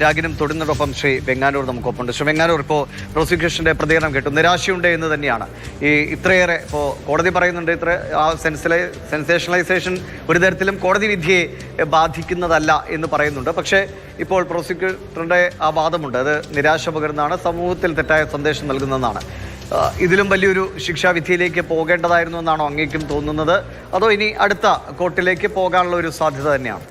രാഗിനും തൊടുന്നതോടൊപ്പം ശ്രീ വെങ്ങാനൂർ നമുക്കൊപ്പമുണ്ട്. ശ്രീ വെങ്ങാനൂർ, ഇപ്പോൾ പ്രോസിക്യൂഷന്റെ പ്രതികരണം കേട്ടു. നിരാശയുണ്ട് എന്ന് തന്നെയാണ്. ഇത്രയേറെ ഇപ്പോൾ കോടതി പറയുന്നുണ്ട്, സെൻസേഷണലൈസേഷൻ ഒരു തരത്തിലും കോടതി വിധിയെ ബാധിക്കുന്നതല്ല എന്ന് പറയുന്നുണ്ട്. പക്ഷേ ഇപ്പോൾ പ്രോസിക്യൂട്ടറുടെ ആ വാദമുണ്ട്, അത് നിരാശ പകരുന്നതാണ്, സമൂഹത്തിൽ തെറ്റായ സന്ദേശം നൽകുന്നതാണ്. ഇതിലും വലിയൊരു ശിക്ഷാവിധിയിലേക്ക് പോകേണ്ടതായിരുന്നു എന്നാണോ അങ്ങേക്കും തോന്നുന്നത്? അതോ ഇനി അടുത്ത കോർട്ടിലേക്ക് പോകാനുള്ള ഒരു സാധ്യത തന്നെയാണ്?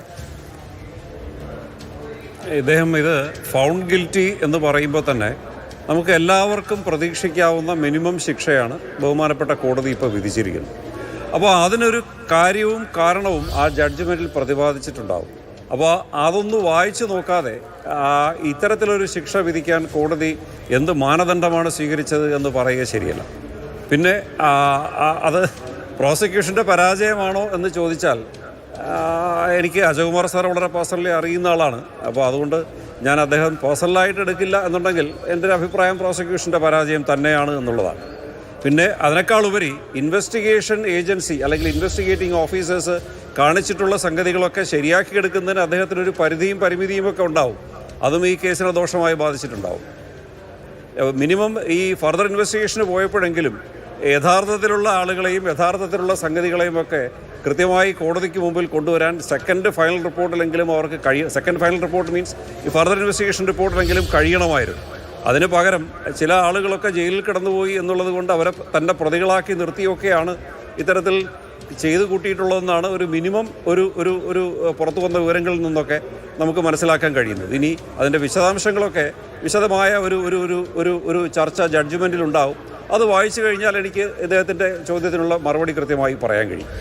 ഇദ്ദേഹം ഇത് ഫൗണ്ട് ഗിൽറ്റി എന്ന് പറയുമ്പോൾ തന്നെ നമുക്ക് എല്ലാവർക്കും പ്രതീക്ഷിക്കാവുന്ന മിനിമം ശിക്ഷയാണ് ബഹുമാനപ്പെട്ട കോടതി ഇപ്പോൾ വിധിച്ചിരിക്കുന്നത്. അപ്പോൾ അതിനൊരു കാര്യവും കാരണവും ആ ജഡ്ജ്മെൻറ്റിൽ പ്രതിപാദിച്ചിട്ടുണ്ടാവും. അപ്പോൾ അതൊന്ന് വായിച്ചു നോക്കാതെ ഇത്തരത്തിലൊരു ശിക്ഷ വിധിക്കാൻ കോടതി എന്ത് മാനദണ്ഡമാണ് സ്വീകരിച്ചത് എന്ന് പറയുക ശരിയല്ല. പിന്നെ അത് പ്രോസിക്യൂഷൻ്റെ പരാജയമാണോ എന്ന് ചോദിച്ചാൽ, എനിക്ക് അജയകുമാർ സാർ വളരെ പേഴ്സണലി അറിയുന്ന ആളാണ്. അപ്പോൾ അതുകൊണ്ട് ഞാൻ അദ്ദേഹം പേഴ്സണലായിട്ട് എടുക്കില്ല എന്നുണ്ടെങ്കിൽ എൻ്റെ ഒരു അഭിപ്രായം പ്രോസിക്യൂഷൻ്റെ പരാജയം തന്നെയാണ് എന്നുള്ളതാണ്. പിന്നെ അതിനേക്കാളുപരി ഇൻവെസ്റ്റിഗേഷൻ ഏജൻസി അല്ലെങ്കിൽ ഇൻവെസ്റ്റിഗേറ്റിംഗ് ഓഫീസേഴ്സ് കാണിച്ചിട്ടുള്ള സംഗതികളൊക്കെ ശരിയാക്കിയെടുക്കുന്നതിന് അദ്ദേഹത്തിനൊരു പരിധിയും പരിമിതിയുമൊക്കെ ഉണ്ടാവും. അതും ഈ കേസിനെ ദോഷമായി ബാധിച്ചിട്ടുണ്ടാവും. മിനിമം ഈ ഫർദർ ഇൻവെസ്റ്റിഗേഷന് പോയപ്പോഴെങ്കിലും യഥാർത്ഥത്തിലുള്ള ആളുകളെയും യഥാർത്ഥത്തിലുള്ള സംഗതികളെയും ഒക്കെ കൃത്യമായി കോടതിക്ക് മുമ്പിൽ കൊണ്ടുവരാൻ സെക്കൻഡ് ഫൈനൽ റിപ്പോർട്ടിലെങ്കിലും അവർക്ക് സെക്കൻഡ് ഫൈനൽ റിപ്പോർട്ട് മീൻസ് ഈ ഫർദർ ഇൻവെസ്റ്റിഗേഷൻ റിപ്പോർട്ടിലെങ്കിലും കഴിയണമായിരുന്നു. അതിന് പകരം ചില ആളുകളൊക്കെ ജയിലിൽ കിടന്നുപോയി എന്നുള്ളത് കൊണ്ട് അവരെ തൻ്റെ പ്രതികളാക്കി നിർത്തിയൊക്കെയാണ് ഇത്തരത്തിൽ ചെയ്തു കൂട്ടിയിട്ടുള്ളതെന്നാണ് ഒരു മിനിമം ഒരു പുറത്തു വന്ന വിവരങ്ങളിൽ നിന്നൊക്കെ നമുക്ക് മനസ്സിലാക്കാൻ കഴിയുന്നത്. ഇനി അതിൻ്റെ വിശദാംശങ്ങളൊക്കെ വിശദമായ ഒരു ചർച്ച ജഡ്ജ്മെൻറ്റിലുണ്ടാവും. അത് വായിച്ചു കഴിഞ്ഞാൽ എനിക്ക് ഇദ്ദേഹത്തിൻ്റെ ചോദ്യത്തിനുള്ള മറുപടി കൃത്യമായി പറയാൻ കഴിയും.